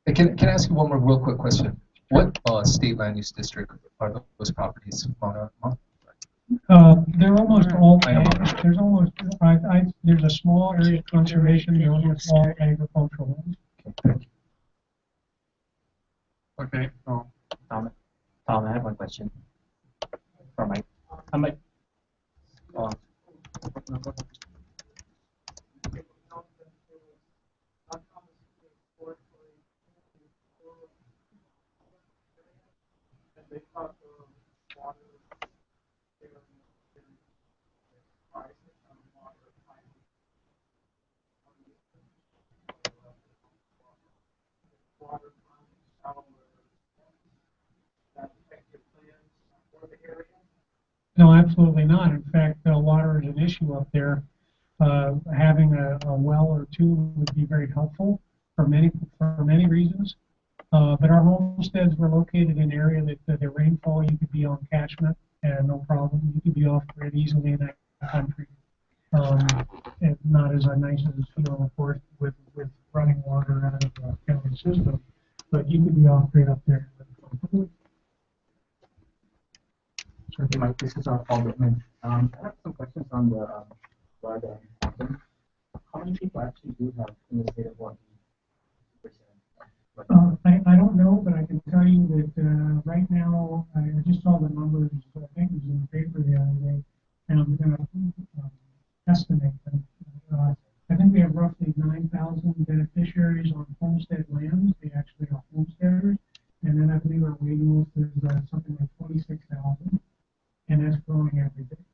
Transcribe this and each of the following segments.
Can I ask you one more real quick question? What state land use district are those properties on? They're almost all ag. There's almost there's a small area of conservation. They're almost all agricultural lands. Okay. Oh, Tom, I have one question for Mike. Mike. No, absolutely not. In fact, water is an issue up there. Having a well or two would be very helpful for many reasons. But our homesteads were located in an area that the rainfall, you could be on catchment and no problem. You could be off grid easily in that country. And not as nice as Hilo, of course, with running water out of the county system. But you could be off grid up there. Sure, Mike, this is Alderman. I have some questions on the flood quantum. How many people actually do have in the state of Hawaii? I don't know, but I can tell you that right now, I just saw the numbers, I think it was in the paper the other day, and I'm going to estimate them. I think we have roughly 9,000 beneficiaries on homestead lands. They actually are homesteaders. And then I believe our waiting list is something like 26,000. And that's growing every day.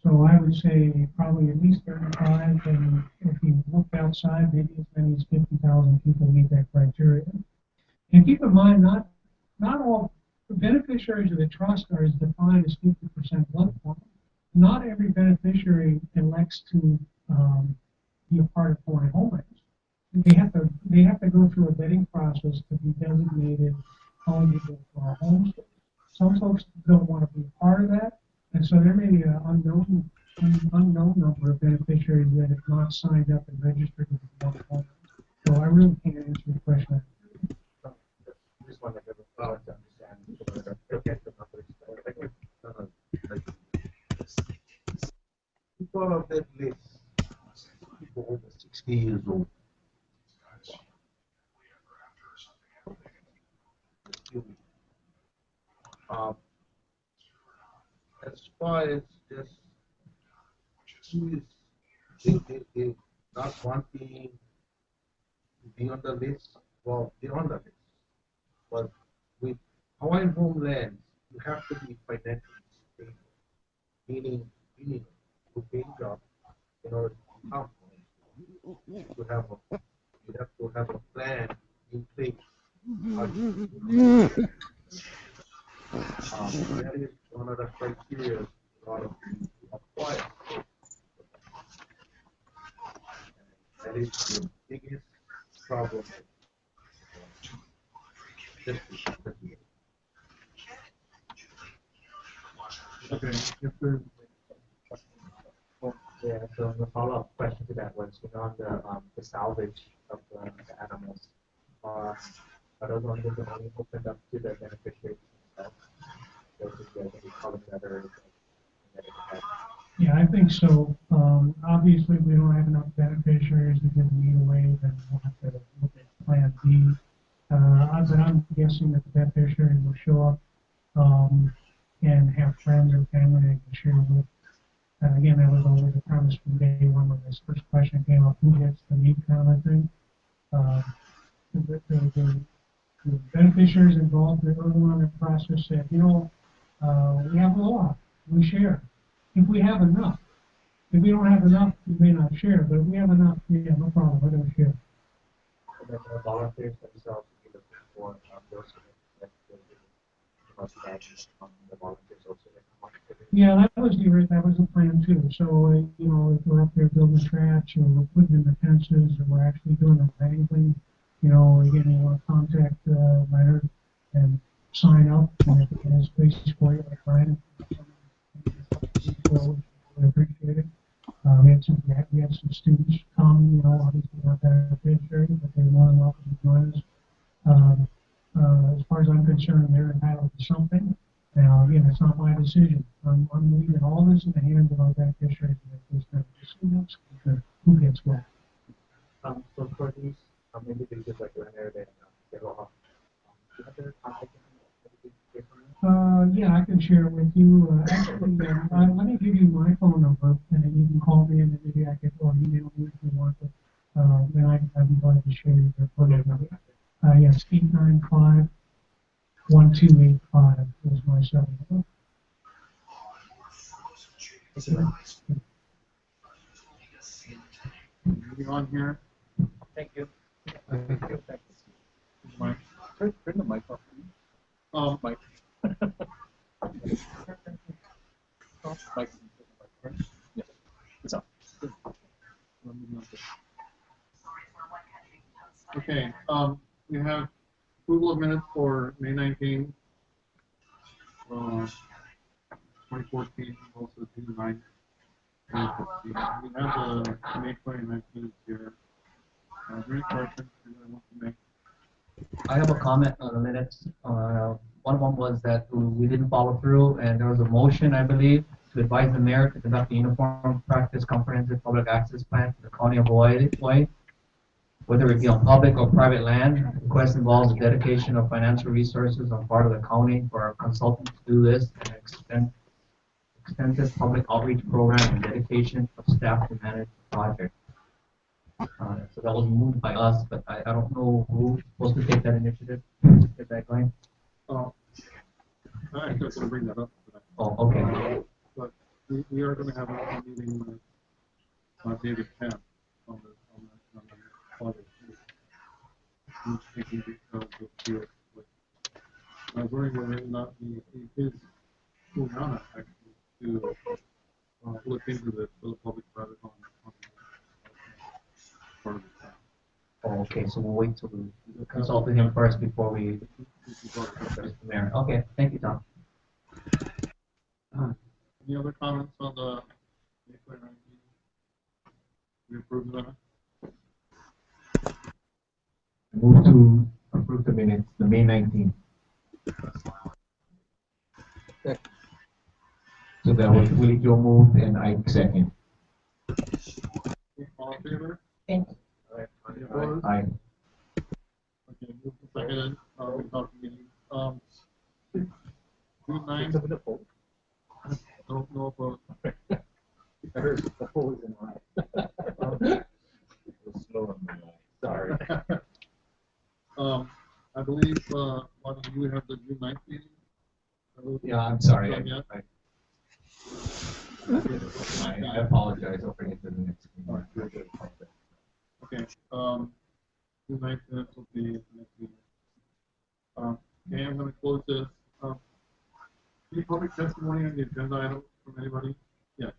So I would say probably at least 35, and if you look outside, maybe as many as 50,000 people meet that criteria. And keep in mind, not all the beneficiaries of the trust are as defined as 50% blood quantum. Not every beneficiary elects to be a part of foreign homelands. They have to go through a vetting process to be designated eligible for a homestead. Some folks don't want to be part of that, and so there may be an unknown number of beneficiaries that have not signed up and registered with the homeland. So I really can't answer the question. I just want to give a thought to understand. Look at the numbers. People of that list, people over 60 years old. As far as just who is they not wanting to be on the list, well, they're on the list. But with Hawaiian homelands, you have to be financially stable, meaning you need to pay job in order to come. You have to have a plan in place. That is one of the criteria in order to acquire. That is the biggest problem. Okay. Yeah, so the follow-up question to that was, on the salvage of the animals, are those only opened up to the beneficiaries themselves? Yeah, I think so. Obviously, we don't have enough beneficiaries to give me away, then we'll have to look at Plan B. But I'm guessing that the beneficiaries will show up and have friends or family they can share with. Again, that was always a premise from day one when this first question came up, who gets the meat kind of thing. The beneficiaries involved early on in the process said, we have a lot, we share. If we have enough. If we don't have enough, we may not share, but if we have enough, yeah, no problem, we're going to share. And then the volunteers themselves will be looking for those that the volunteers also. Yeah, that was the plan too. So, if we're up there building trash, or we're putting in the fences, or we're actually doing the wrangling, again, you want to contact Leonard and sign up, and if it has spaces for you, like Ryan, really appreciate it. We had some students come, obviously not beneficiary, but they more than welcome to join us. concerned they're entitled to something. Now, again, it's not my decision. I'm leaving all this in the hands of our beneficiaries at this time. Who gets what? So for these individuals like Leonard and Hilo, do you have their contact information? Yeah, I can share it with you. Actually, let me give you my phone number, and then you can call me, and then maybe I can, or email me if you want. But then I'd be glad to share your phone number. Yes, 895-1285 is my cell number. Moving on here. Thank you. Thank you. Mike. Turn the mic off. Mike. Mike. Yeah. It's on. Okay, we have approval of minutes for May 19, 2014, also June 9, 2015. We have the May 2019 here. Is there any questions anyone wants to make? I have a comment on the minutes. One of them was that we didn't follow through, and there was a motion, I believe, to advise the mayor to conduct a uniform practice comprehensive public access plan for the county of Hawaii, whether it be on public or private land. The request involves the dedication of financial resources on part of the county for our consultant to do this, and extensive public outreach program and dedication of staff to manage the project. So that was moved by us, but I don't know who's supposed to take that initiative. Get that going? I actually was going to bring that up today. Oh, okay. But we are going to have a meeting with David Camp on the project. He's taking the field. I was wondering whether or not he is moving on actually to look into this for the public-private on part of the town. Oh, okay, so we'll wait till we consult with him first before we the mayor. Okay, thank you, Tom. Any other comments on the May 2019? We approve that? Move to approve the minutes, the May 19th. So that was Willie Joe moved and I second. All in favor? Thank you. Any opposed? Aye. Okay, move to second. We talked meeting. June 9. Don't know about. I heard the poll is in line. Sorry. I believe, Martin, you have the June 9th meeting? Yeah, I'm sorry. Done yet? I apologize. I'll bring it to the next meeting. Okay, June 9th minutes will be the next meeting. Okay, I'm gonna close this. Any public testimony on the agenda item from anybody? Yes.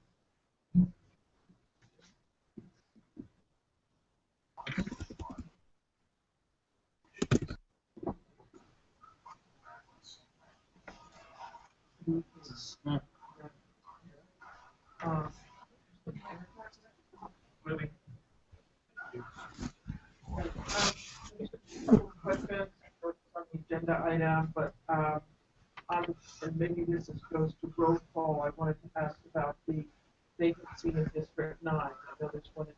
Really? Questions on the agenda item, but and maybe this goes to roll call. I wanted to ask about the vacancy in District 9. I know there's one in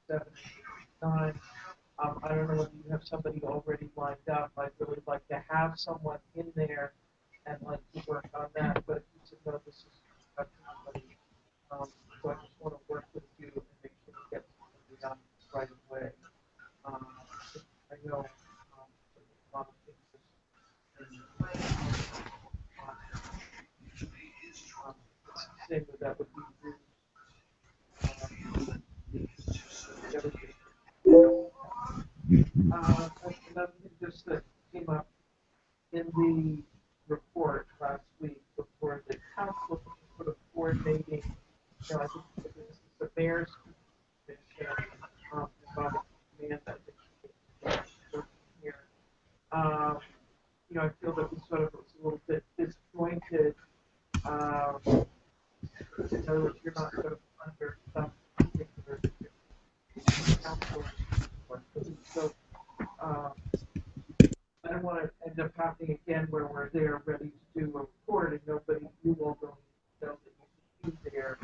7, 9. I don't know whether you have somebody already lined up. I'd really like to have someone in there and like to work on that, but you should know this is somebody. So I just want to work with you and make sure we get somebody done right away. I know a lot of things. Same with that would be another thing just that came up in the report last week before the council sort of coordinating, I think this is the mayor's commission, involving command, I think, here. I feel that we sort of was a little bit disjointed. In other words, you're not sort of under some particular council. So I don't want to, and end up happening again where we're there ready to do a report and nobody, you all don't know that you should be there.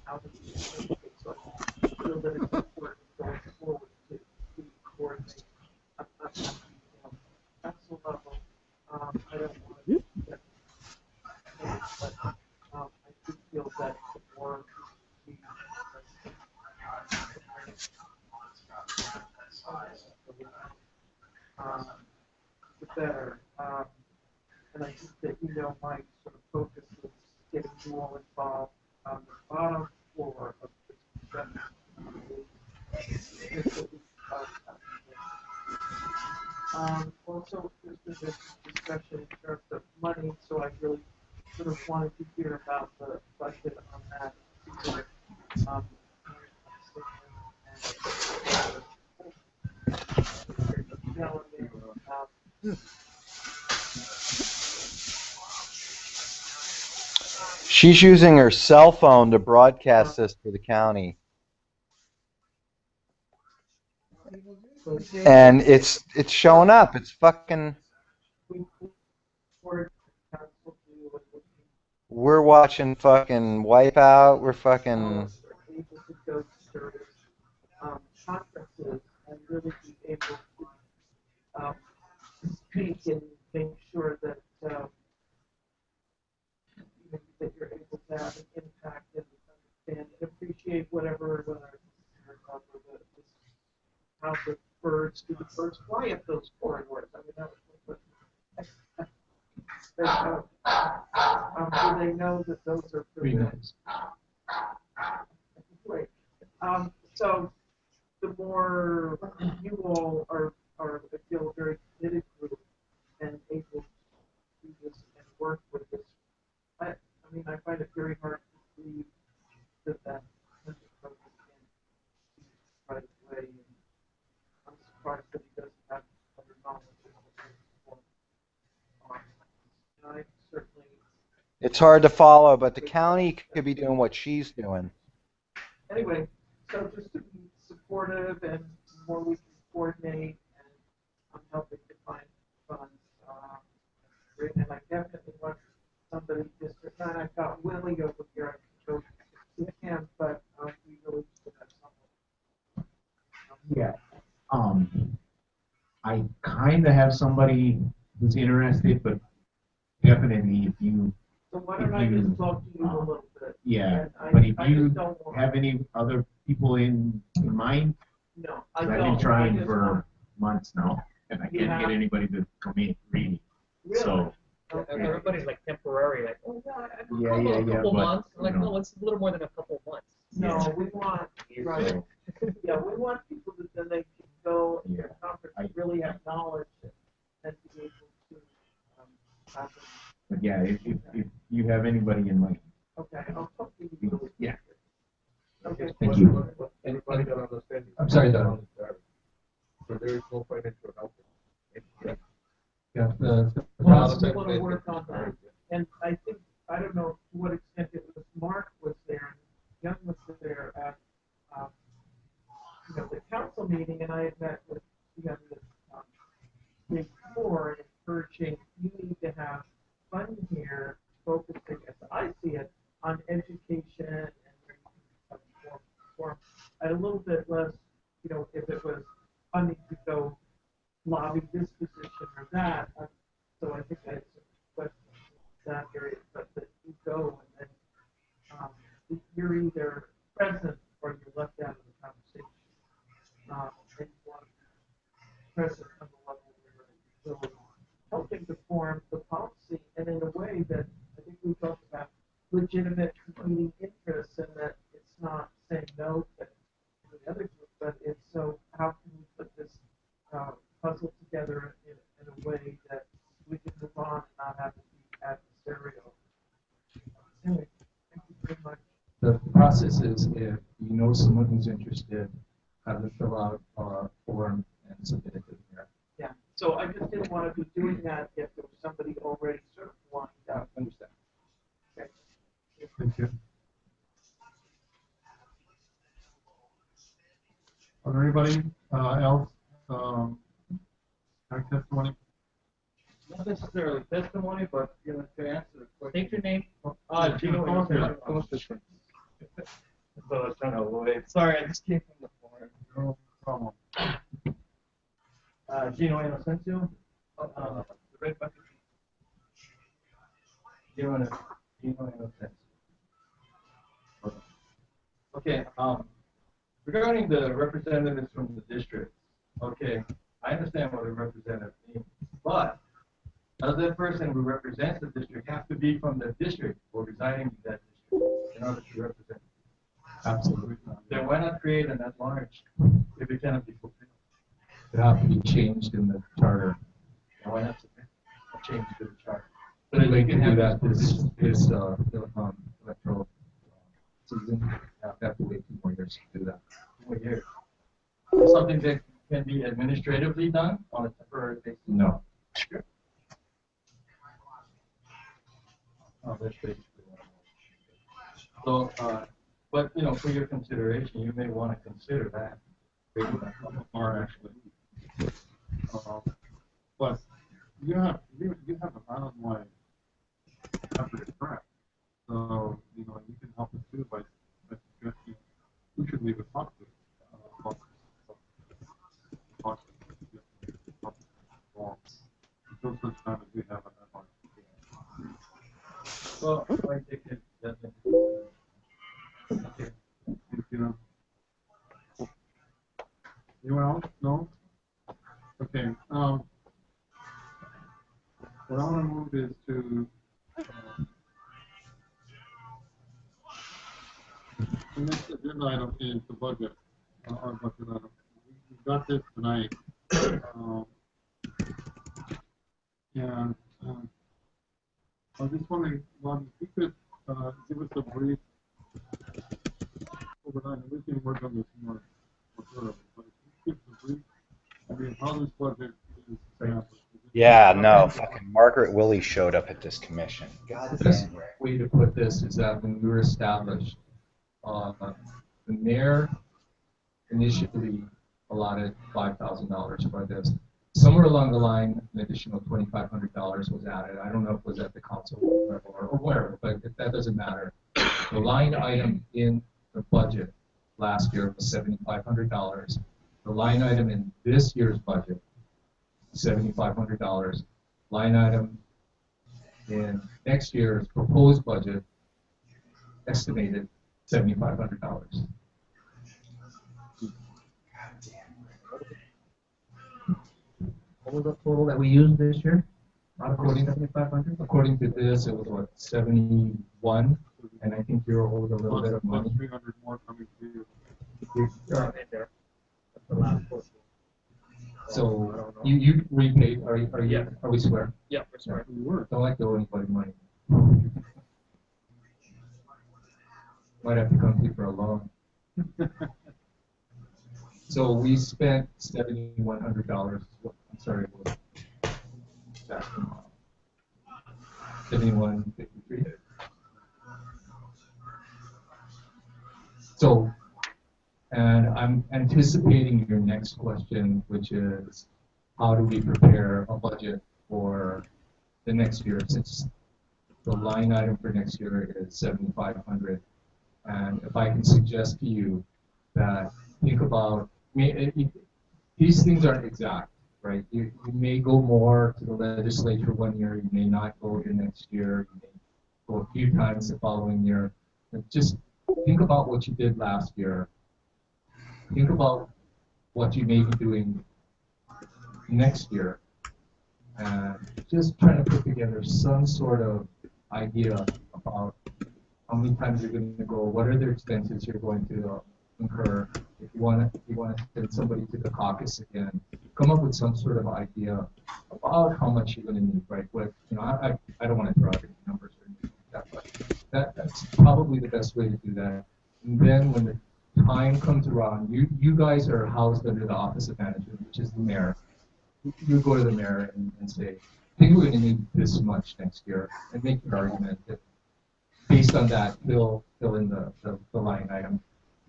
How do you communicate? So I feel that it's important going forward to coordinate on that, you know, council level. I don't want to get, but I do feel that the more we the better. And I think that, you know, my sort of focus is getting you all involved on the bottom floor of this discussion. Also, there's been this discussion in terms of money, so I really sort of wanted to hear about the budget on that. She's using her cell phone to broadcast this to the county. And it's showing up. It's fucking. We're watching fucking Wipeout. We're fucking. Able to go to service conferences and really be able to speak and make sure that that you're able to have an impact and understand and appreciate whatever how the birds fly up those corridors. I mean, that was do they know that those are birds? Great. So the more you all are I feel a very committed group and able to do this and work with this. I mean, I find it very hard to believe that right away. And I'm surprised that he doesn't have other knowledge of and I certainly. It's hard to follow, but the county could be doing what she's doing. Anyway, so just to be supportive and the more we can coordinate, and I'm helping to find funds. And I definitely want somebody District 9. I've got Willie over here. I can go to him, but we really should have someone. Yeah. I kind of have somebody who's interested, but definitely if you. So why don't I just talk to you a little bit? Yeah, I but if just you don't want- have any other people in mind, No, I I've don't. been I trying just for want- months now, and I can't Yeah. get anybody to come in really. Really? So Okay. Everybody's like temporary, like, oh yeah, I can Yeah, come yeah, a yeah, couple but, months. I'm like, you know. no, it's a little more than a couple months. No, we want, right. So, Yeah, we want people that then they can go to Yeah. the conference and really have knowledge and be able to have them. but yeah, if you have anybody in mind, Okay, I'll talk to you. Really. yeah. Okay. Thank you. Everybody got understanding. I'm sorry, Doug. So there is no financial help. Yeah, the Well, process- we want to work on that. And I think, I don't know to what extent it was Mark was there, Young was there at, the council meeting, and I had met with, the big four encouraging, you need to have fun here, focusing, as I see it, on education and where you can perform. I had a little bit less, if it was funding to go lobby this position or that. So I think I had some questions in that area, but that you go and then you're either present or you're left out of the conversation. And you want to be present on the level where you're really helping to form the policy and in a way that I think we talked about legitimate competing interests and that it's not saying no to the other group, but it's so how can we put this puzzle together in a way that we can move on and not have to be adversarial. Anyway, thank you very much. The process is if you know someone who's interested, have them fill out a form and submit it to the mayor. Yeah. So I just didn't want to be doing that if there was somebody already sort of lined up. Understand. Okay. Thank you. Are there anybody else have testimony? not necessarily testimony, but you know, to answer the question. State your name. Gino, Come up here. come up this way. So I was trying to avoid. Sorry, I just came from the floor. No problem. Gino Inocencio, the red bucket. Gino Inocencio. Okay, regarding the representatives from the district, okay, I understand what a representative means, but does that person who represents the district have to be from the district or residing in that district in order to represent? Absolutely not. Then why not create an at-large if it cannot be fulfilled? It have to be changed in the charter. And why not submit a change to the charter? So that they can do that this electoral season. Have to wait 2 more years to do that. 2 more years. Something that can be administratively done on a temporary basis? No. Sure. Oh, that's basically what I want. So, but you know, for your consideration, you may want to consider that. Or actually, but you have an island-wide effort to correct. So you know you can help us too by suggesting who should we talk to. Until such time as we have an island. Well, I take it that. Okay. You know. Anyone else? No? Okay. What I want to move is to the next agenda item is the budget. Our budget item. We got this tonight. And I was just wondering, Bob, if you could give us a brief overnight, and we can work on this more thoroughly, but if you give us a brief, I mean, how this budget is established. Yeah, no, fucking Margaret Willie showed up at this commission. God The best damn. way to put this is that when we were established, the mayor initially allotted $5,000 for this. Somewhere along the line, an additional $2,500 was added. I don't know if it was at the council level or wherever, but that doesn't matter. The line item in the budget last year was $7,500. The line item in this year's budget, $7,500. Line item in next year's proposed budget, estimated $7,500. What was the total that we used this year? According to 7,500. According to this, it was what, 71, and I think you're owed a little bit of Plus money. 300 more coming to you. In there. That's the last portion. So you repaid? Are we square? Yeah, we're sorry. You were. Don't like to owe anybody money. Might have to come to you for a loan. So we spent $7,100. I'm sorry, what was that? 71.53. So, and I'm anticipating your next question, which is, how do we prepare a budget for the next year, since the line item for next year is 7,500. And if I can suggest to you that think about, these things aren't exact, right? You may go more to the legislature one year, you may not go the next year, you may go a few times the following year. But just think about what you did last year. Think about what you may be doing next year. And just trying to put together some sort of idea about how many times you're going to go, what are the expenses you're going to incur. If you want to send somebody to the caucus again, come up with some sort of idea about how much you're going to need, right? But, I don't want to throw out any numbers or anything like that, but that's probably the best way to do that. And then when the time comes around, you guys are housed under the Office of Management, which is the mayor. You go to the mayor and say, I think we're going to need this much next year, and make your argument that based on that, fill in the line item.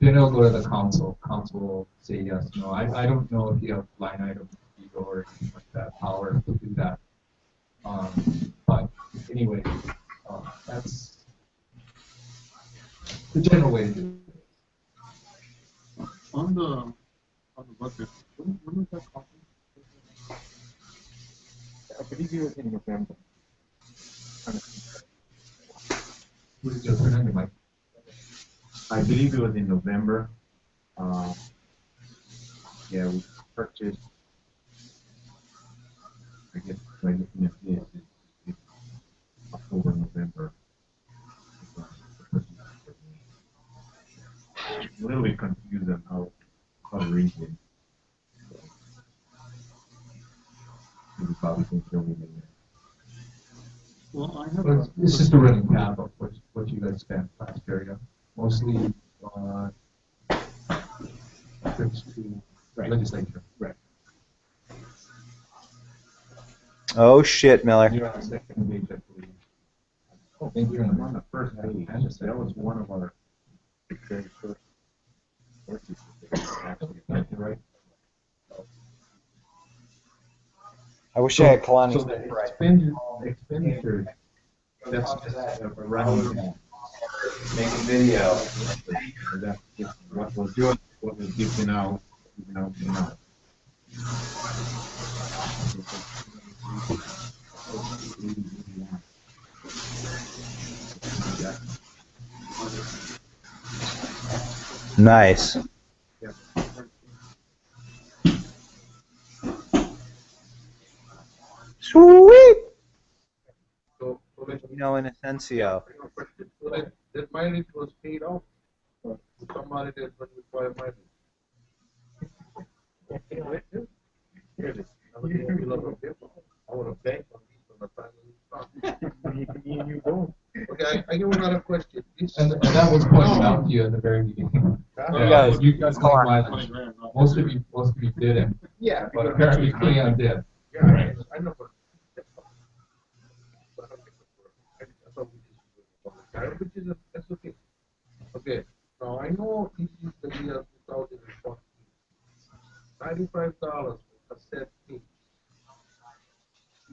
Then it'll go to the council. Council will say yes, no. I don't know if you have line item veto or anything like that, power to do that. anyway, that's the general way to do it. On the budget, when was that conference? I believe it was in November. Would you just turn on your mic? I believe it was in November. Yeah, we purchased. I guess by looking at this, it's October, November. I'm a little bit confused on how to read it. We probably can show me later. Well, I have. Well, it's just a running tab of what you guys spent last year, yeah. Mostly trips to legislature. Right. Oh shit, Miller. You're on the second page, I believe. Oh, thank you. I'm on the first page. That was one of our very first sources. Actually, right? I wish I had Kalani's. So the expenditures, That's just a running tab. Making video. That's just what we're doing, what we're giving out. Nice. Sweet. So let You know, in Asensio. so that mileage was paid off. Somebody that would require mileage. I would have banked on these from the time we started. Okay, I give another question. and that was pointed out to you at the very beginning. You guys come on. like mileage. Most of you didn't, Yeah, but apparently Cleon did. yeah, I know. That's okay. Okay, now I know this is the year 2014. $95 for cassette tape.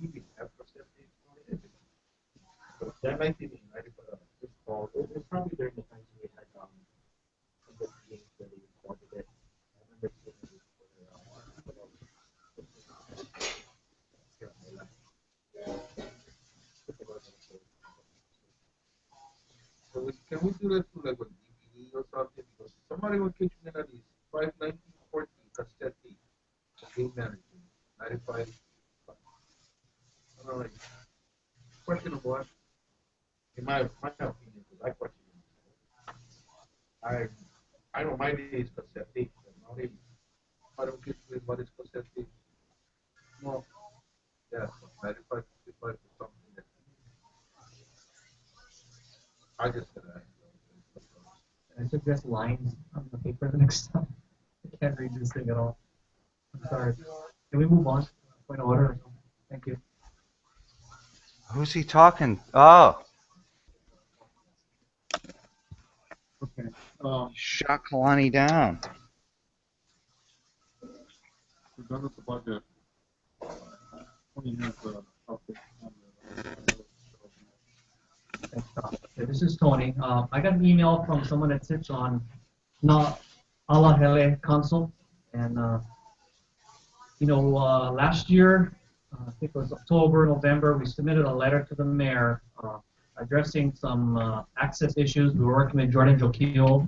Even have cassette tape on it. So that might be $95. It's called, it's probably during the times we had the games where they recorded it. I remember seeing it So can we do that to like a DVD or something? Because somebody will catch me at least 5/19/14 cassette tape. Game management, 95. I don't know, like, questionable. In my opinion, because I question it. I know my days cassette tape, but nowadays I don't catch me what is cassette tape. No, yeah, 95, 55 or something. I just said that. I suggest lines on the paper the next time. I can't read this thing at all. I'm sorry. Can we move on? Point of order or something? Thank you. Who's he talking? Oh, Okay. shot Kalani down. We're done with the budget. Tony has the update on the. Thanks, Tom. Okay, this is Tony. I got an email from someone that sits on Alahele Council, and last year, I think it was October, November, we submitted a letter to the mayor addressing some access issues. We were working with Jordan Jokio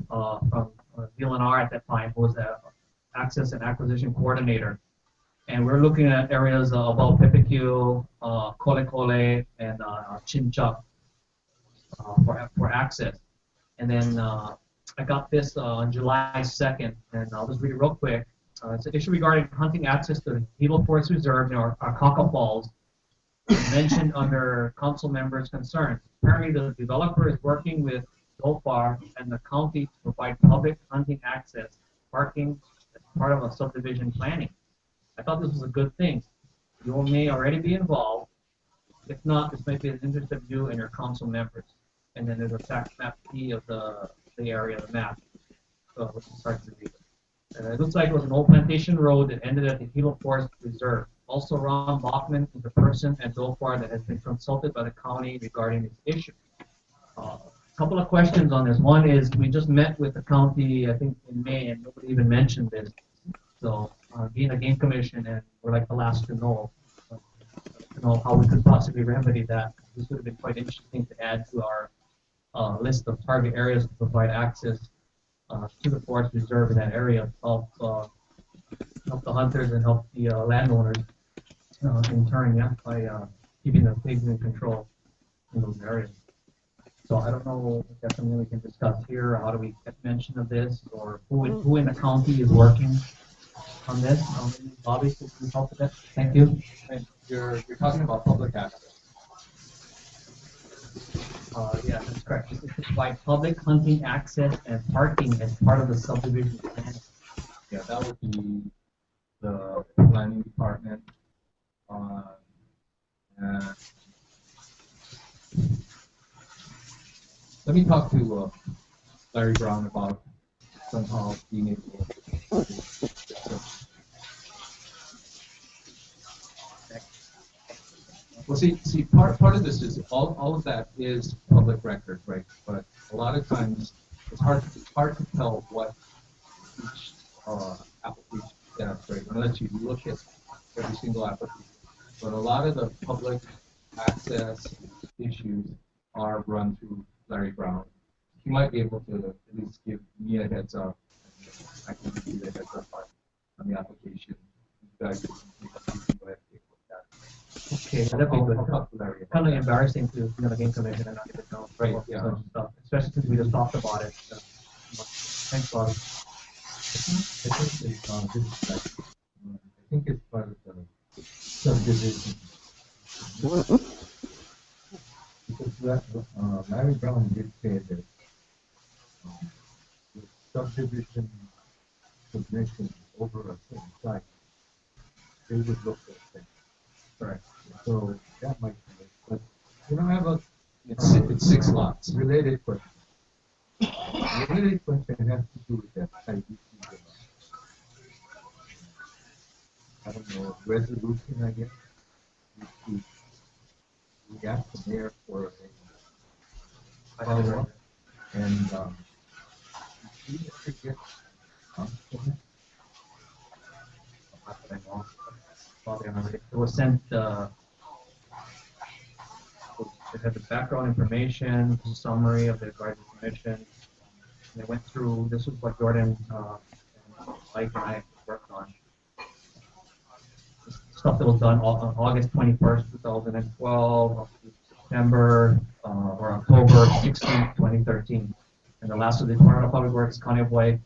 from DLNR at that time, who was the access and acquisition coordinator. And we're looking at areas about Pepeque, Kole Kole, and Chinchak for access. And then I got this on July 2nd, and I'll just read it real quick. It's an issue regarding hunting access to the Hilo Forest Reserve near Akaka Falls, mentioned under council members' concerns. Apparently, the developer is working with DOFAR and the county to provide public hunting access, parking as part of a subdivision planning. I thought this was a good thing. You may already be involved. If not, this might be of interest of you and your council members. And then there's a tax map P of the area of the map. So let's start to read it. It looks like it was an old plantation road that ended at the Hilo Forest Reserve. Also, Ron Bachman is the person at Zofar that has been consulted by the county regarding this issue. Couple of questions on this. One is we just met with the county, I think in May, and nobody even mentioned this. So, being a game commission, and we're like the last to know how we could possibly remedy that. This would have been quite interesting to add to our list of target areas to provide access to the forest reserve in that area, help the hunters and help the landowners in turn, yeah, by keeping the pigs in control in those areas. So I don't know if that's something we can discuss here. How do we get mention of this, or who in the county is working on this? Bobby, could you help with that? Thank you. And you're talking about public access. Yeah, that's correct. This is to provide public hunting access and parking as part of the subdivision plan. Yeah, that would be the planning department. And let me talk to Larry Brown about somehow being able to. Well, see, part of this is all of that is public record, right? But a lot of times it's hard to tell what each application does, right? Unless you look at every single application. But a lot of the public access issues are run through Larry Brown. He might be able to at least give me a heads up. I can give you the heads up on the application. You guys can go ahead and take a look at it. Okay, that'd be good. Kind of embarrassing to be on the game commission and not get to know. Right, yeah. Stuff, especially since we just talked about it. So. Thanks, Bobby. I think it's part of the subdivision. Because Larry Brown did say that the subdivision submission over a certain site, they would look at things. Correct. So that might be it. But I have a It's 6 lots. related question. The related question has to do with that IBC. I don't know, resolution, I guess. We asked the mayor for a follow-up, and did he ever get answer? It was sent. It had the background information, summary of the advisory commission. And they went through. This was what Jordan and Mike and I worked on. Stuff that was done on August 21st, 2012, up to September or October 16th, 2013. And the last of the Department of Public Works, County of Hawaii,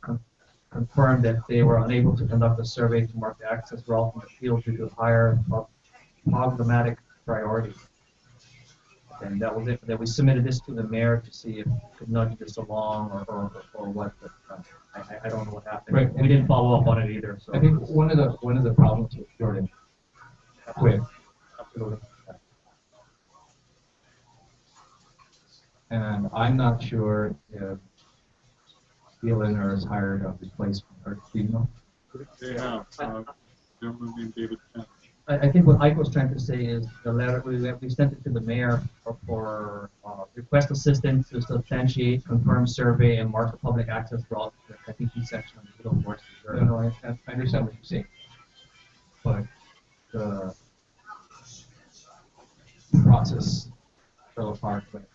confirmed that they were unable to conduct a survey to mark the access route from the field due to higher problematic priority. And that was it. That we submitted this to the mayor to see if we could nudge this along or what. But I don't know what happened. Right. We didn't follow up on it either. So I think one of the problems with Jordan. Quick. Absolutely. And I'm not sure if DLNR has hired a replacement, or do you know? They have, gentleman named David Kent. I think what Ike was trying to say is the letter we sent it to the mayor for request assistance to substantiate, confirm survey, and mark the public access route. I think he section of the forest reserve. No, I understand what you're saying, but the process fell apart when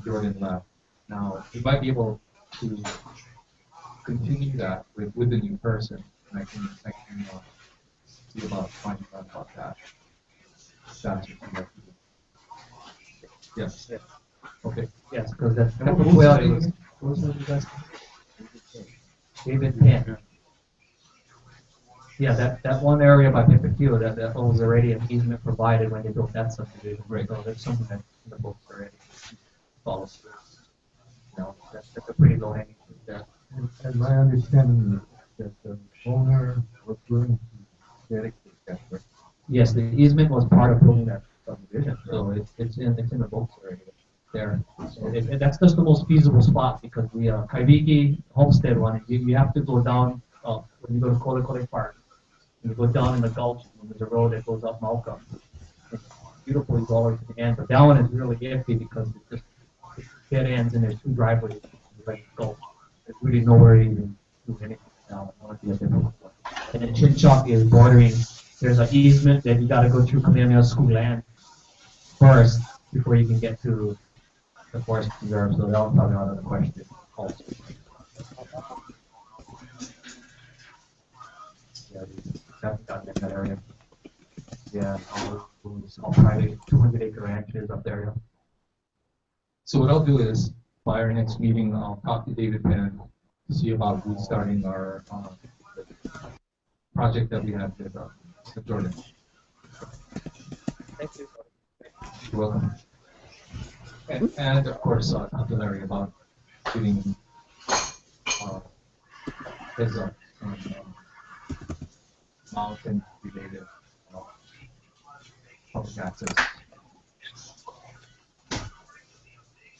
Jordan left. Now we might be able to continue that with the new person, and I can see about finding out about that. That's what you have to do. Yes. Yes. Okay. Yes, because that's And what well. was It was the guys? David Penn. Yeah, that one area by Pipakio, that was already an easement provided when they built that subdivision. Right. So there's something that's in the books already. Follows through. That's a pretty low hanging fruit there. And my understanding is that the owner was willing to dedicate that work. Yes, the easement was part of building that subdivision, so it's in the books already there. So that's just the most feasible spot because the Kaiviki Homestead one, you have to go down when you go to Kolekole Park. And you go down in the gulch, and there's a road that goes up Malcolm. It's beautiful, you go all the way to the end, but that one is really iffy because it's dead ends and there's two driveways. Like gulch. There's really nowhere to even do anything now. It would be a difficult one. And then Chinchok is bordering. There's an easement that you got to go through Kamehameha School land first before you can get to the forest preserve. So that was probably out of the question. Also. Yeah, we haven't gotten in that area. Yeah, all private 200-acre ranches up there. Yeah. So what I'll do is, by our next meeting, I'll talk to David Penn to see about restarting our project that we have with Jordan. Thank you. You're welcome. And of course, talk to Larry about getting heads up on mountain-related public access.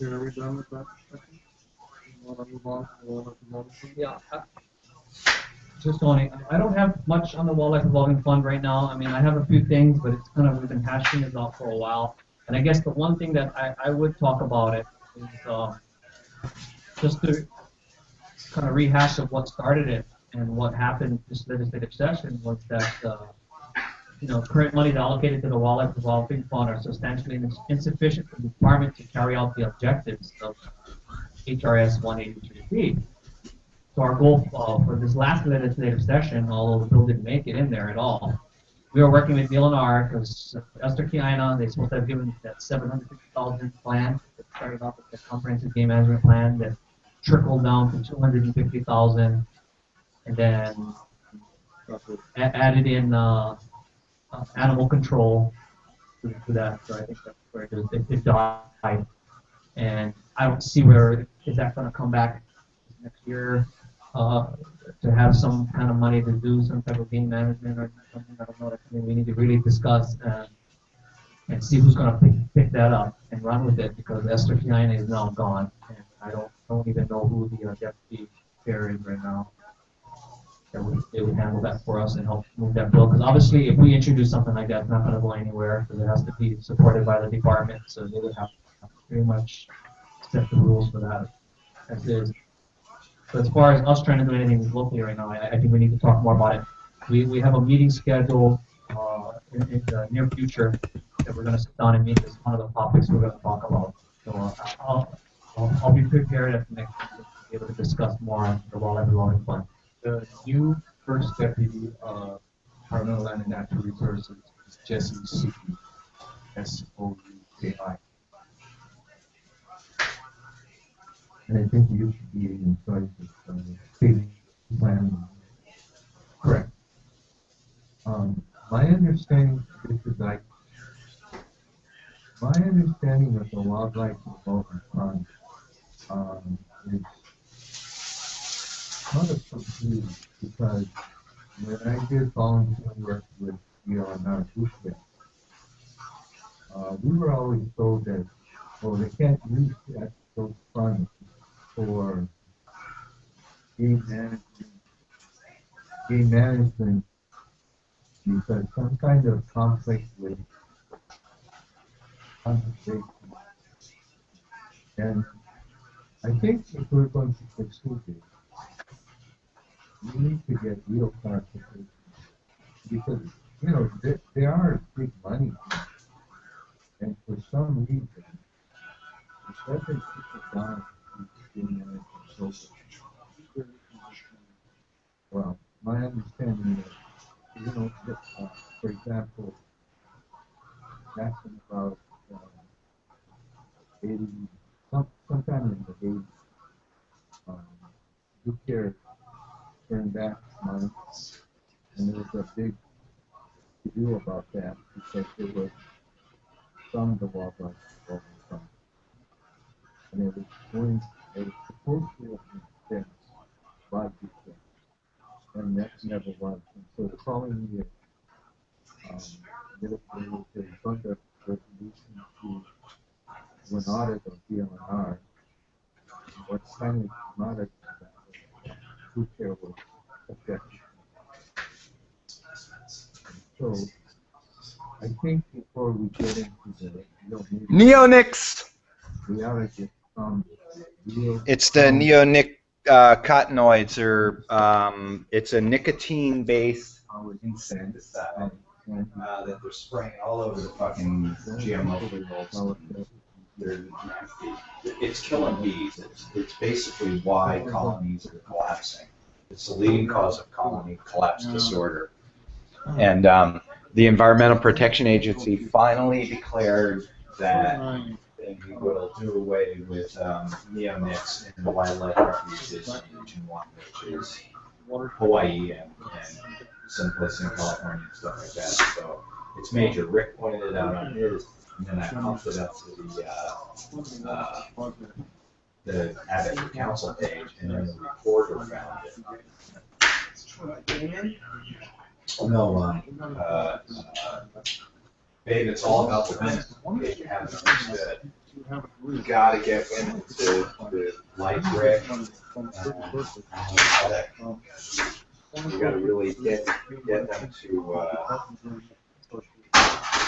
Okay, are we done with that section? You want to move on to the wildlife revolving fund? Yeah. Just only, I don't have much on the wildlife revolving fund right now. I mean, I have a few things, but it's kind of, we've been hashing this out for a while. And I guess the one thing that I would talk about it is just to kind of rehash of what started it and what happened this legislative session was that current monies allocated to the wildlife revolving fund are substantially insufficient for the department to carry out the objectives of HRS 183B. So our goal for this last legislative session, although the bill didn't make it in there at all, we were working with DLNR because Esther Kiana, they're supposed to have given that $750,000 plan that started off with the comprehensive game management plan that trickled down to $250,000, and then added in animal control to that. So I think that's where it died, and I don't see where is that going to come back next year. To have some kind of money to do some type of game management or something. I don't know. That's something we need to really discuss and see who's going to pick that up and run with it because Esther Kiana is now gone, and I don't even know who the deputy chair is right now. They would handle that for us and help move that bill. Because obviously, if we introduce something like that, it's not going to go anywhere because it has to be supported by the department. So they would have to pretty much set the rules for that as is. So as far as us trying to do anything locally right now, I think we need to talk more about it. We have a meeting scheduled in the near future that we're going to sit down and meet. This is one of the topics we're going to talk about. So I'll be prepared at the next meeting to be able to discuss more on the wildlife revolving fund. The new first deputy Department of Land and Natural Resources is Jesse Souki, S-O-U-K-I. And I think you should be in charge of state planning. Correct. My understanding, my understanding of the wildlife revolving fund is kind of confused because when I did volunteer work with DLNR Bootcamp, we were always told that, they can't use those funds for game management because some kind of conflict with conservation. And I think if we're going to pursue this, we need to get real clarification because, they are big money and for some reason, it doesn't keep it down to game management programs. Well, my understanding is, for example, asking about 80, sometime in the 80s, Duke turned back money, and there was a big to-do about that because it was from the wildlife revolving fund. And it was supposed to have been spent by Duke, and that never was. And so the following year, there was a bunch of resolution to an audit of DLNR. What finally came out of that was who care was objective. think before we get into the real nitty Neonics. reality, real It's the neonic cotinoids, or it's a nicotine-based insecticide that they're spraying all over the fucking GMO fields. They're nasty. It's killing bees. It's basically why colonies are collapsing. It's the leading cause of colony collapse disorder. And the Environmental Protection Agency finally declared that they will do away with neonics in the wildlife refuges in Region 1, which is Hawaii and someplace in California and stuff like that. So it's major. Rick pointed it out on his, and then I pumped it up to the Advocate Council page, and then the reporter found it. No, babe, it's all about the women. If you haven't understood, you gotta get women to like Rick. You gotta really get them to.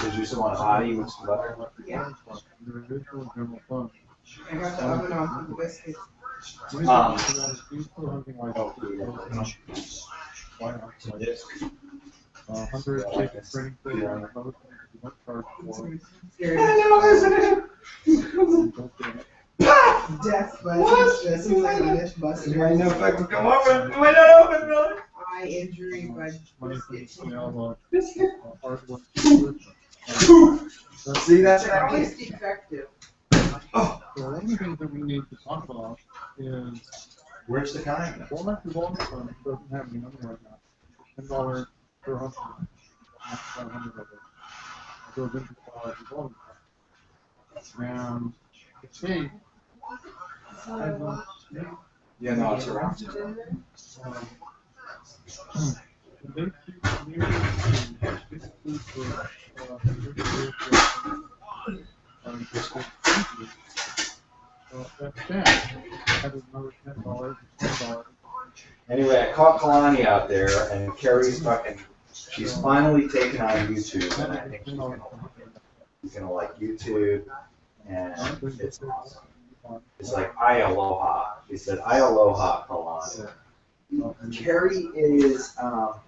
Did you just want a hottie with some butter? Yeah. I got the oven on for the biscuits. Death, but it seems like a myth buster. You might know if I can come over. You might not open, Miller. Eye injury, but See, that's it's always defective. So one of the things that we need to talk about is where's the kind? Walnut Revolving Fund doesn't have any money right now. $10 per household. Not 500 of it. It goes into the revolving fund. And the state has a Yeah, no, it's around. they keep communities basically for that's that. Added another $10, $10. Anyway, I caught Kalani out there, and Carrie's fucking. She's finally taken on YouTube, and I think she's gonna like YouTube, and it's awesome. It's like I aloha. She said I aloha Kalani. Carrie is a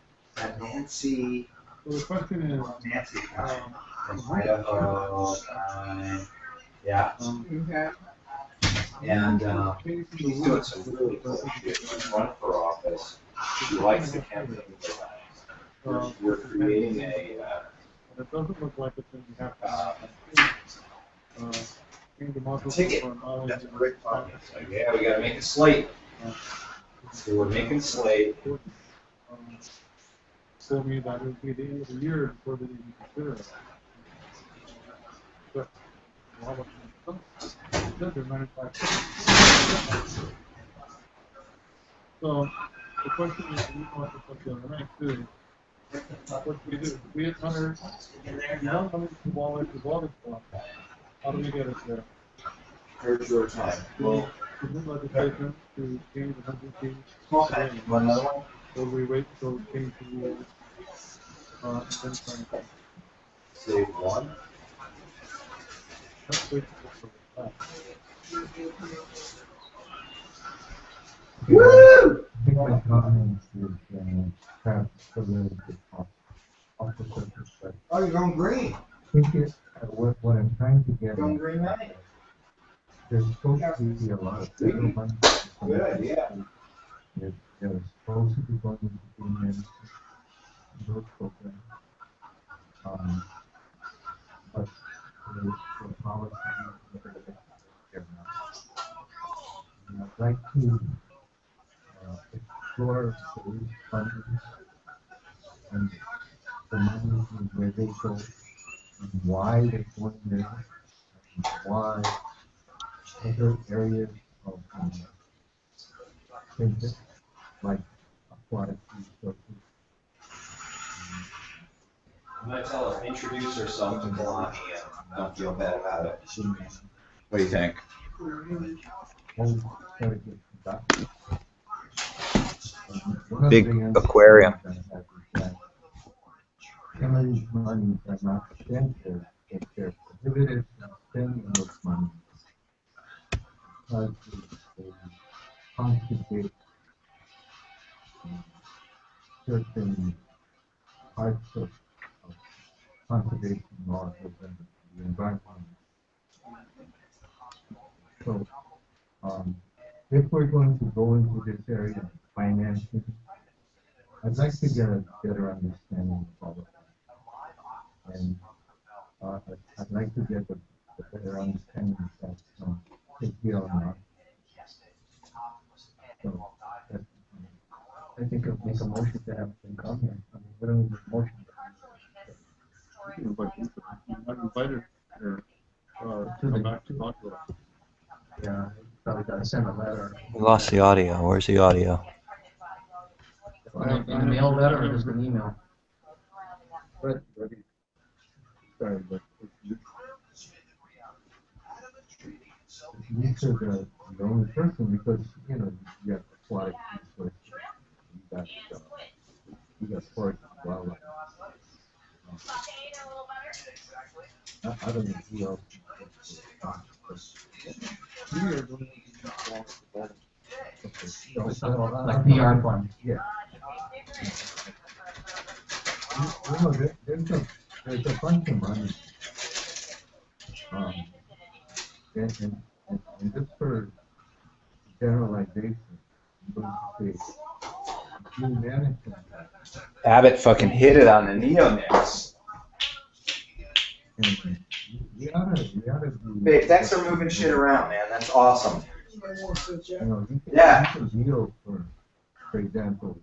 Nancy. So the question is, Nancy kind. From Idaho kind. Yeah. Okay. And she's doing some really cool shit. She's running for office. She likes the campaign. We're creating a. it doesn't look like it's going to happen. Ticket. That's a great thought. Like, yeah, we gotta make a slate. So we're making slate. Told me that it would be the end of the year before they even consider it. But they're manufacturing. So the question is, we want to put the rank too. What do we do? We had hunters, you don't come into the wallet, how do we get it there? Here's your time. Well, is it legislation to change the hunting fees? small thing. You want another one? Or we wait until we change the rules? And then try and Save one. let's wait for that. Woo! I think my comments is perhaps a little bit off the surface, but Oh, you're going green. I think what I'm trying to get Going at, green night. there's supposed to be a lot of federal money. Good idea. There's supposed to be going into payment those programs. But the policy here now. And I'd like to explore those funding and the money and where they go and why they're going there and why other areas of things like aquatic resources. I'm gonna tell her, introduce herself to Kalani and don't feel bad about it. What do you think? Big aquarium. some of these monies are not spent, or if they're prohibited from spending those monies because they constitute certain parts of conservation laws within the environment. So, if we're going to go into this area of financing, I'd like to get a better understanding of all of that. And I'd like to get a better understanding of that big deal or not. So, I think it'll make a motion to have them come here. I mean, we don't need a motion. We can invite people. Not invited or come back to talk to us. Yeah, probably gotta send a letter. We lost the audio. Where's the audio? In a mail letter or just an email? but sorry, but if you are the only person, because you know you have aquatic resources, you got forest and wildlife. I don't know who else. We are going to Like PR fund. Yeah. You know, there's a bunch of money. And just for generalization, I'm going to say, you manage Abbott fucking hit it on the neonics. and we ought to do. Babe, thanks for moving shit around, man. That's awesome. You know, you can, Yeah. you can deal for example,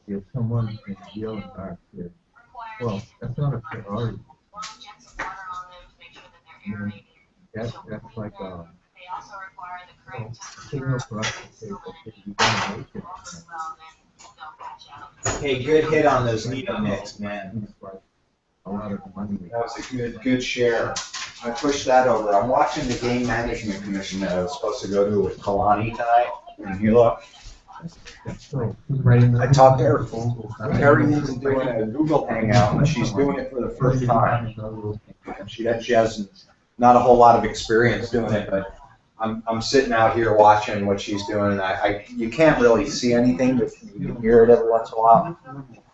if someone in deal and dark here, well, that's not a priority. I mean, that's like a signal for us to say, okay, you're gonna make it. Hey, good hit on those neonics, man. It's like a lot of the money. That was a good share. I pushed that over. I'm watching the game management commission that I was supposed to go to with Kalani tonight in Hilo. So, I talked to her. Carrie isn't doing a Google Hangout, but she's doing it for the first time. And she has not a whole lot of experience doing it, but I'm sitting out here watching what she's doing. And you can't really see anything, but you can hear it every once in a while.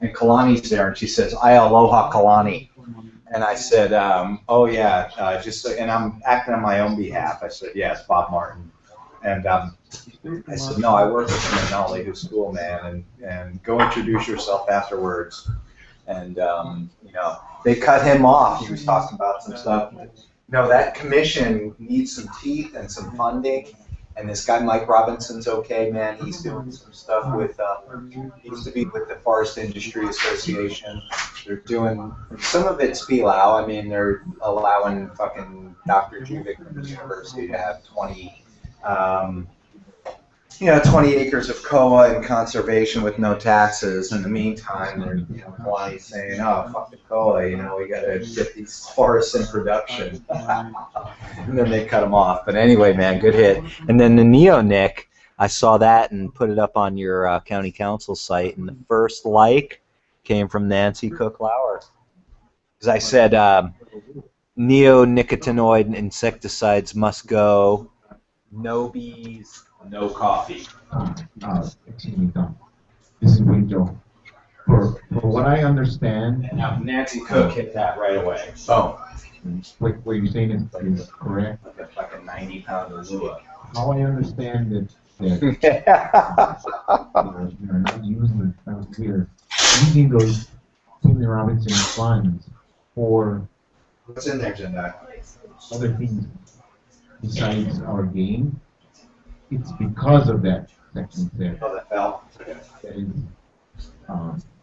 And Kalani's there, and she says, "I aloha Kalani." And I said, "Oh yeah," and I'm acting on my own behalf. I said, "Yeah, it's Bob Martin." And I said, "No, I work with him at Nolly, who's cool, man, and go introduce yourself afterwards." And you know, they cut him off. He was talking about some stuff. No, that commission needs some teeth and some funding. And this guy Mike Robinson's okay, man. He's doing some stuff with. He used to be with the Forest Industry Association. They're doing some of it's PLAO. I mean, they're allowing fucking Dr. Juvic from the university to have 20 acres of COA and conservation with no taxes. In the meantime, they're Hawaii's saying, "Oh, fuck the COA, we got to get these forests in production." And then they cut them off. But anyway, man, good hit. And then the neonic, I saw that and put it up on your county council site, and the first like came from Nancy Cook-Lauer. Because I said neonicotinoid insecticides must go, no bees, no coffee. Excuse me, Tom. This is Vito. For what I understand, And now Nancy Cook hit that right away. Boom. what you're saying is correct. Like a fucking 90-pound Lua. How I understand it, that you're not using using those Timmy Robinson funds for What's in there, Jendai? other things besides our game. It's because of that section there. Oh, that fell. That is,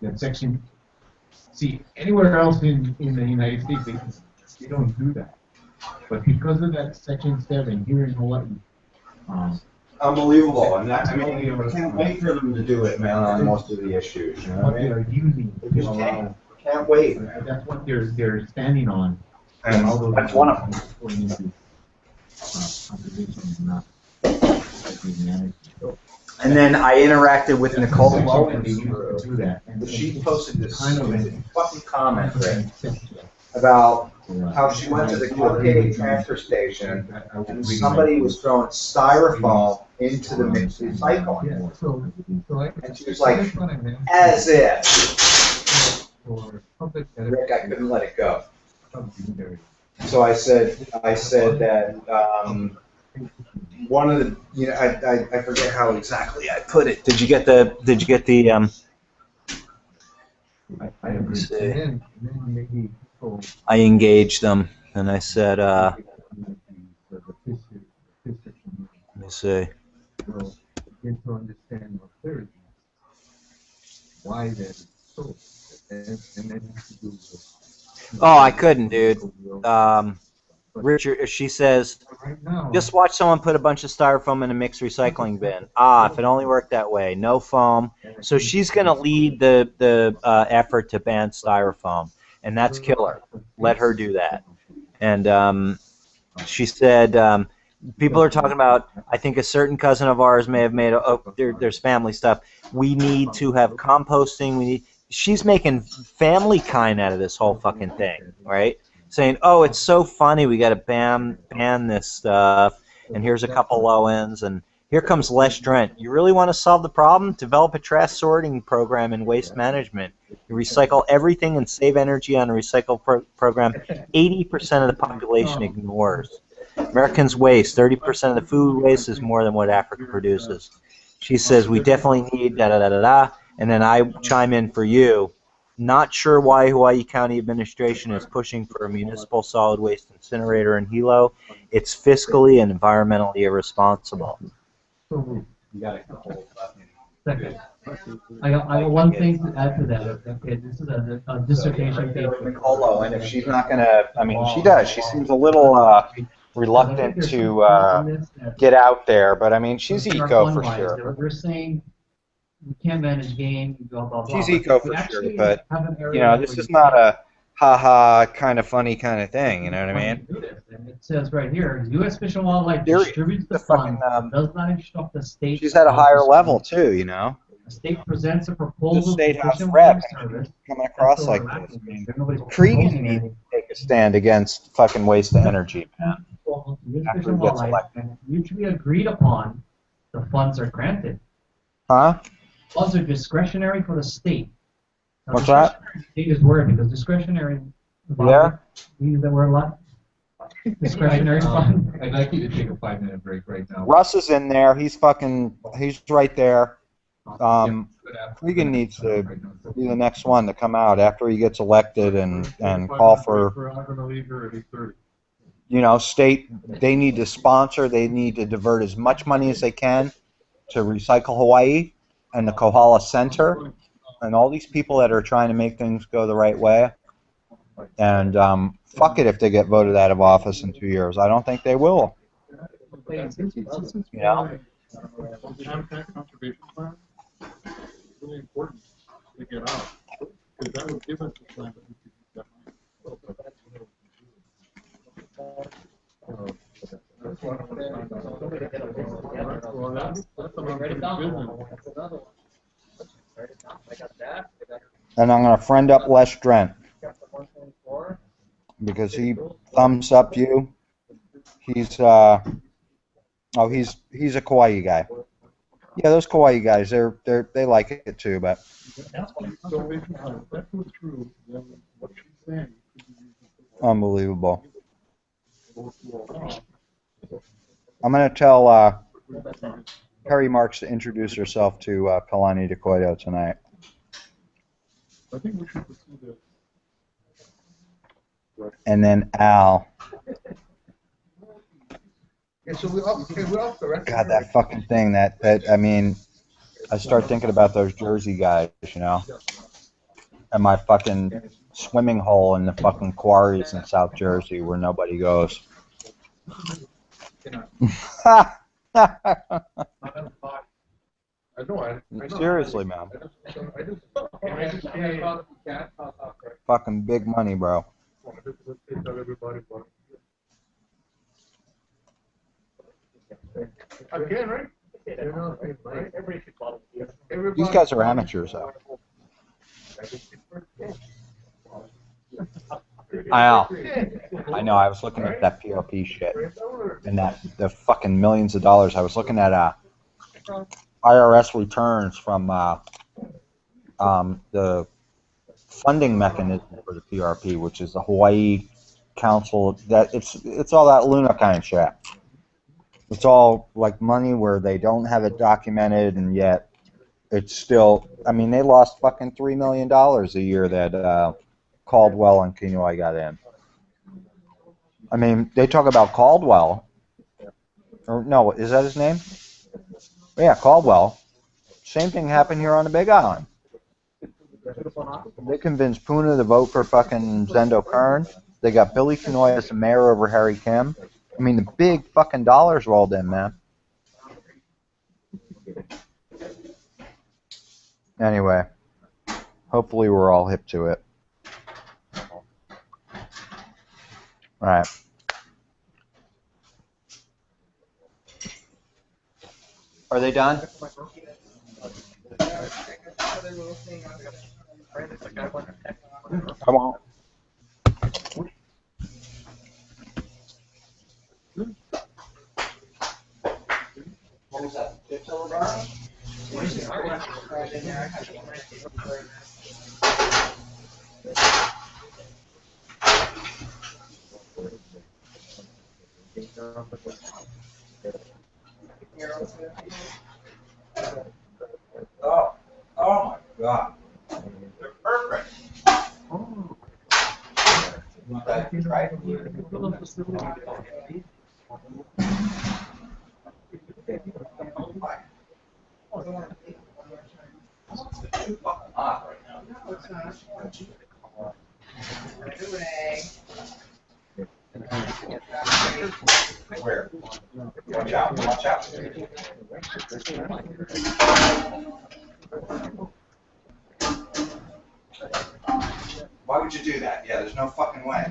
that section. See, anywhere else in the United States, they don't do that. But because of that section 7 here in Hawaii, Unbelievable. And that, I mean, we can't wait for them to do it, man, on most of the issues. You know what what I they mean? are using We to just allow. can't wait. That's what they're standing on. And all those that's one of them. going into, conservation and not being managed. And then I interacted with Nicole Do Lowen's that. And she posted this kind of stupid fucking comment about how she went to the Brigade transfer station and somebody was throwing styrofoam into the mixed recycling. And she was like, as if. Rick, I couldn't let it go. So I said that one of the, I forget how exactly I put it. Did you get the I engaged them and I said, let me see. Begin to understand more clearly why that is so. And then to do with, Oh, I couldn't, dude. Richard, she says, just watch someone put a bunch of styrofoam in a mixed recycling bin. Ah, if it only worked that way. No foam. So she's going to lead the effort to ban styrofoam, and that's killer. Let her do that. And she said, people are talking about, I think a certain cousin of ours may have made, there's family stuff. We need to have composting. She's making family kind out of this whole fucking thing, right? Saying, oh, it's so funny, we got to ban this stuff, and here's a couple low ends, and here comes Les Drent. You really want to solve the problem? Develop a trash sorting program and waste management. You recycle everything and save energy on a recycle program 80% of the population ignores. Americans waste. 30% of the food waste is more than what Africa produces. She says, we definitely need da-da-da-da-da, and then I chime in for you. Not sure why Hawaii County administration is pushing for a municipal solid waste incinerator in Hilo. It's fiscally and environmentally irresponsible. You got it. Second. I got one thing to add to that. Okay, this is a dissertation paper. Nicolo, and if she's not gonna, I mean, she does. She seems a little reluctant to get out there, but I mean, she's eco for sure. They're saying we can't manage game, blah, blah, blah. She's eco for sure, but, this is not a ha-ha kind of funny kind of thing, you know what I mean? And it says right here, U.S. Fish and Wildlife distributes the fund, does not instruct the state. She's at a higher level, too, you know? The state presents a proposal the state to house Fish and rep Wildlife Service. coming across like this. I mean, Cregan needs to take a stand against fucking waste of energy, man. Fish and Wildlife, and mutually agreed upon, the funds are granted. Huh? Funds are discretionary for the state. Now, What's that? State is word because discretionary. Yeah. We use that word a lot. Discretionary fund. I'd like you to take a 5-minute break right now. Russ is in there. He's right there. Cregan needs to be the next one to come out after he gets elected and call for. We're not going to leave here at 8:30. State, they need to sponsor, they need to divert as much money as they can to Recycle Hawaii and the Kohala Center and all these people that are trying to make things go the right way. And fuck it if they get voted out of office in 2 years. I don't think they will. You know? The habitat conservation plan is really important to get out because that would give us the plan that we could use that money. And I'm going to friend up Les Drent because he thumbs up you. He's he's a Kauai guy. Yeah, those Kauai guys, they like it too, but. Unbelievable. I'm going to tell Perry Marks to introduce herself to Kalani DeCoyo tonight. I think we should pursue this. And then Al. Yeah, so we're off the record. God, that fucking thing, I mean, I start thinking about those Jersey guys, and my fucking swimming hole in the fucking quarries in South Jersey where nobody goes. Seriously, man. Fucking big money, bro. Again, right? Everybody should volunteer. These guys are amateurs, though. I know. I was looking at that PLP shit and the fucking millions of dollars. I was looking at IRS returns from the funding mechanism for the PRP, which is the Hawaii Council. That it's all that Luna kind of shit. It's all like money where they don't have it documented, and yet it's still. I mean, they lost fucking $3 million a year that Caldwell and Kenoi got in. I mean, they talk about Caldwell, or no, is that his name? Yeah, Caldwell. Same thing happened here on the Big Island. They convinced Puna to vote for fucking Zendo Kern. They got Billy Kenoi as the mayor over Harry Kim. I mean, the big fucking dollars rolled in, man. Anyway, hopefully we're all hip to it. All right. Are they done? Come on. What was that? Oh my God. They're perfect. Want that to try? It's too fucking hot right now. No, it's not. Where? Watch out, watch out. Why would you do that? Yeah, there's no fucking way.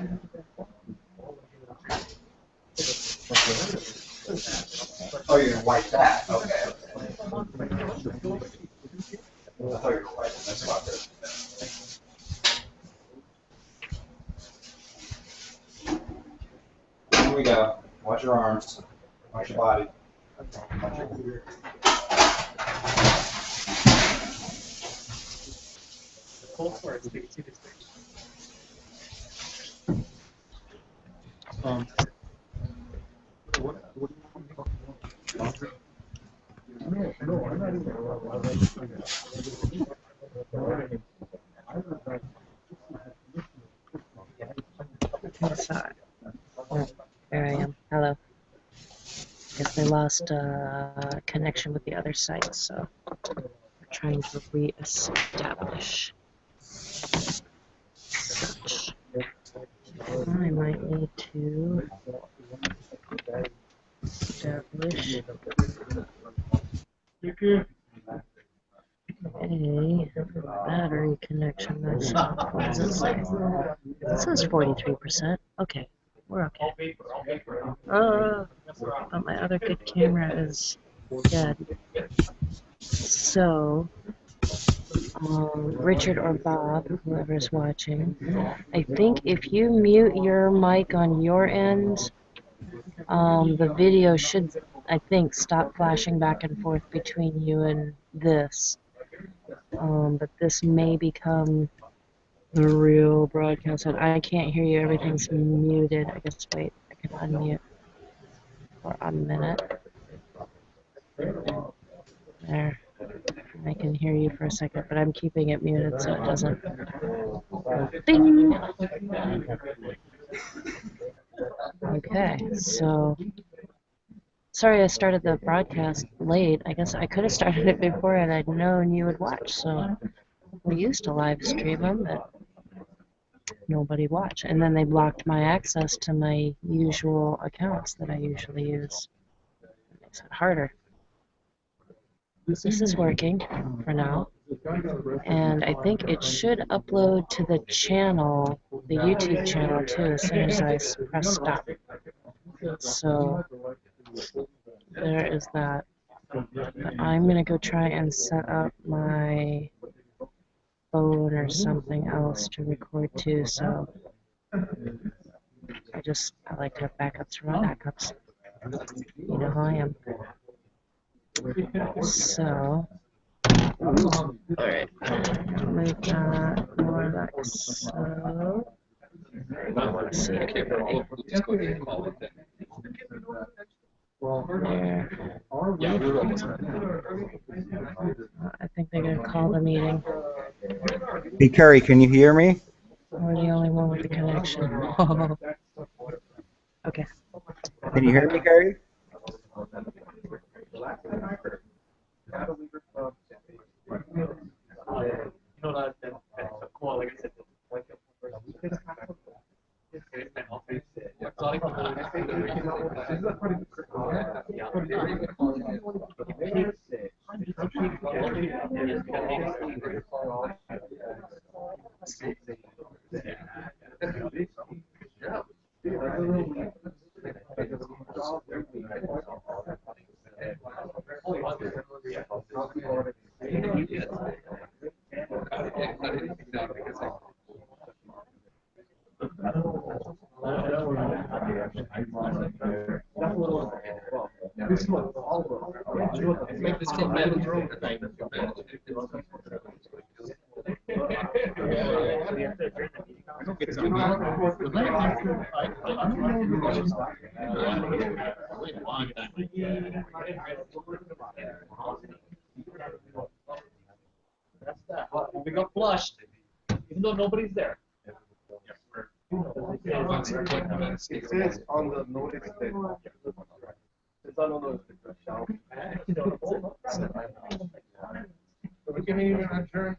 Oh, you're gonna wipe that? Okay. I thought you were wiping this fucker. Here we go. Watch your arms. Watch your body. Watch your ear. No, I'm not even. Inside. Oh, there I am. Hello. Guess they lost connection with the other site, so we're trying to re-establish. Search. I might need to establish a battery connection myself. What does it say? It says 43%. Okay, we're okay. But my other good camera is dead. So, Richard or Bob, whoever's watching, I think if you mute your mic on your end, the video should, I think, stop flashing back and forth between you and this. But this may become the real broadcast. And I can't hear you. Everything's muted. I guess, wait, I can unmute for a minute. There. I can hear you for a second, but I'm keeping it muted so it doesn't. Bing! Okay, so sorry I started the broadcast late. I guess I could have started it before and I'd known you would watch, so we used to live stream them, but nobody watched. And then they blocked my access to my usual accounts that I usually use. It makes it harder. This is working for now, and I think it should upload to the channel, the YouTube channel too, as soon as I press stop. So there is that. I'm gonna go try and set up my phone or something else to record too, so I like to have backups for my backups. You know how I am. So, alright, move that more like so. I want to see everybody. There. I think they're going to call the meeting. Hey, Carrie, can you hear me? We're the only one with the connection. Okay. Can you hear me, Carrie? We got flushed, even though nobody's there. It says on the notice that it's on the notice we can even adjourn.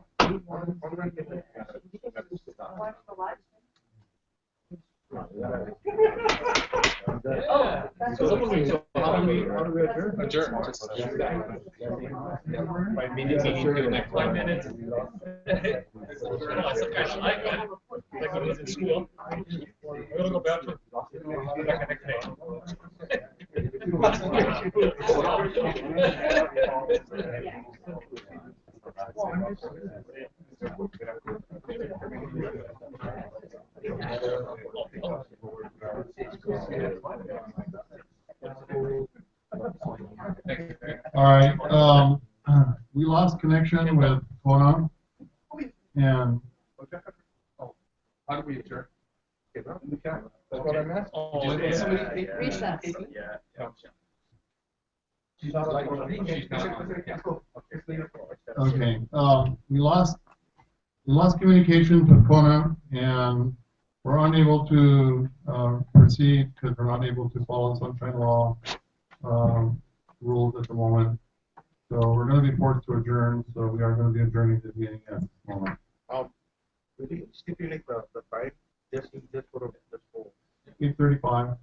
Adjourn. By meeting for the next 5 minutes. That's the kind of like that. Like when I was in school. I'm gonna go back to back next day. All right, we lost connection with Kona, and How do we adjourn? That's what I'm asking. Oh, it is. Recess. Yeah. She's not like. okay, we lost communications with Kona, and we're unable to proceed because we're not able to follow sunshine law rules at the moment. So we're going to be forced to adjourn. So we are going to be adjourning the meeting at this moment. Will you stipulate the time just for the school? 8:35.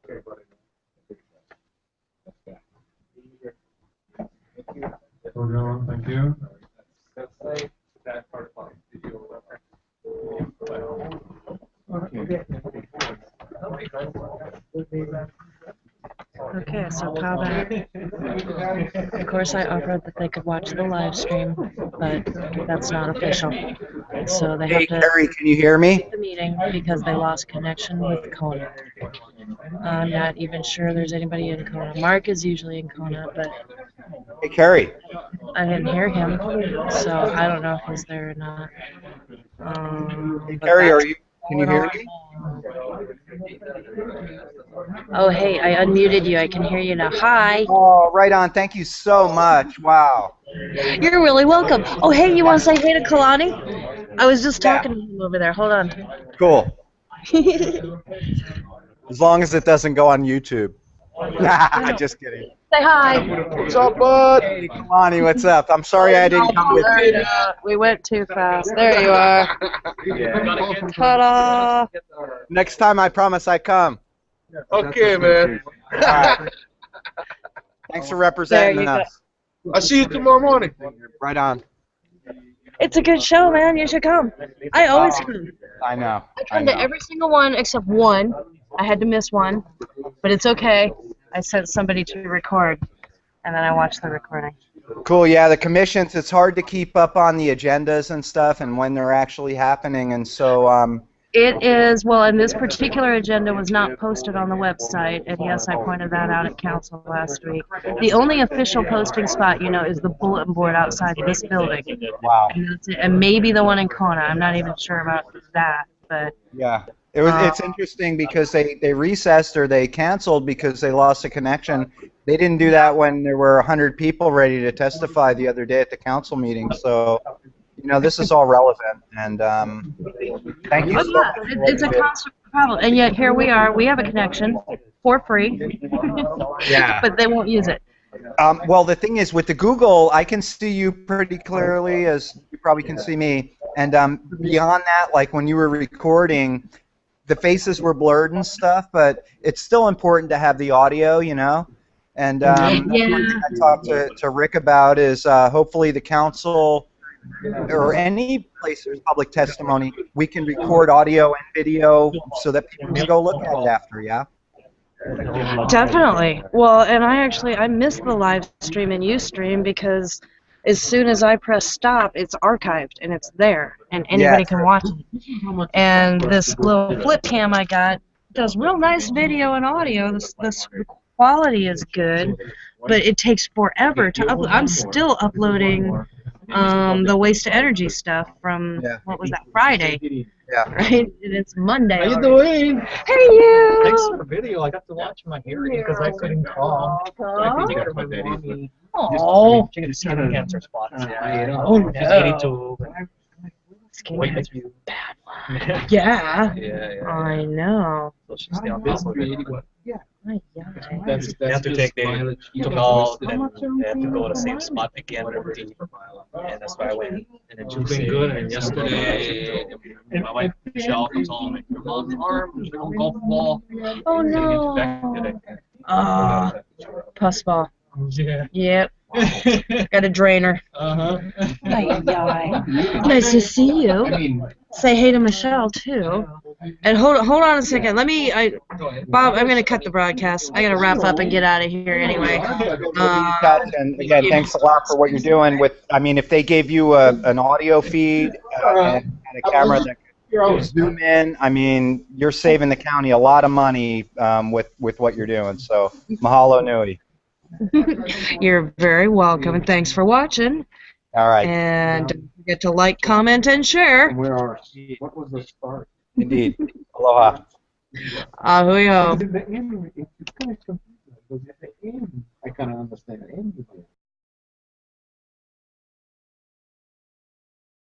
Okay, got it. So gentlemen, thank you. That's like that part of the video. Okay, so callback. Of course, I offered that they could watch the live stream, but that's not official. So they Hey, have to Carrie, can you hear me? leave the meeting because they lost connection with Kona. I'm not even sure there's anybody in Kona. Mark is usually in Kona, but Hey, Carrie. I didn't hear him, so I don't know if he's there or not. Hey, But Carrie, that's can you hear me? Oh, hey, I unmuted you. I can hear you now. Hi. Oh, right on. Thank you so much. Wow. You're really welcome. Oh, hey, you want to say hey to Kalani? I was just talking to him over there. Hold on. Cool. As long as it doesn't go on YouTube. Just kidding. Say hi. What's up, bud? Hey, Kalani, what's up? I'm sorry I didn't come with you. We went too fast. There you are. Ta-da. Next time, I promise I come. Okay, man. All right. Thanks for representing us. I'll see you tomorrow morning. Right on. It's a good show, man. You should come. I always come. I know. I come to every single one except one. I had to miss one, but it's okay. I sent somebody to record. and then I watch the recording. Cool. Yeah, the commissions. It's hard to keep up on the agendas and stuff, and when they're actually happening, and so It is, well, and this particular agenda was not posted on the website, and yes, I pointed that out at council last week. The only official posting spot, you know, is the bulletin board outside this building. Wow. And that's it. And maybe the one in Kona. I'm not even sure about that, but Yeah. It's interesting because they recessed or they canceled because they lost a connection. They didn't do that when there were 100 people ready to testify the other day at the council meeting. So, you know, this is all relevant. And thank you. oh, yeah, it's a constant problem. And yet here we are. We have a connection for free, Yeah. but they won't use it. Well, the thing is, with the Google, I can see you pretty clearly, as you probably can see me. And beyond that, like when you were recording, the faces were blurred and stuff, but it's still important to have the audio, you know. And one thing I talked to Rick about is hopefully the council or any place there's public testimony, we can record audio and video so that people can go look at it after, yeah? Definitely. Well, and I missed the live stream and Ustream because as soon as I press stop, it's archived and it's there, and anybody can watch it. And this little flip cam I got does real nice video and audio. The quality is good, but it takes forever to upload. I'm still uploading the waste to energy stuff from what was that, Friday? Yeah. Right? And it's Monday. How you already. doing? Hey, you! Thanks for the video. I got to watch my hearing because I couldn't call. I think I my baby. Oh. She got skin cancer spots. Yeah. Oh, no. She's 82. Skin Wait, cancer. you. Yeah. Yeah. I know. So she's down this That's they have to take the took all and then they have to go to the same spot again with the and that's why I went. And then It's been good, and yesterday my wife Michelle comes home and her mom's arm, there's a golf ball. Oh no. Pus ball. Yeah. Yep. Got a drainer. Nice to see you. Say hey to Michelle too. And hold on a second. Bob, I'm gonna cut the broadcast. I gotta wrap up and get out of here anyway. And again, thanks a lot for what you're doing. I mean, if they gave you an audio feed and a camera that could zoom in, I mean, you're saving the county a lot of money with what you're doing. So, mahalo nui. You're very welcome, and thanks for watching. All right. And don't forget to like, comment, and share. Where are? What was the start? Indeed. Aloha. Ahuyo. The end, it's kind of confusing because at the end, I kind of understand the end of it.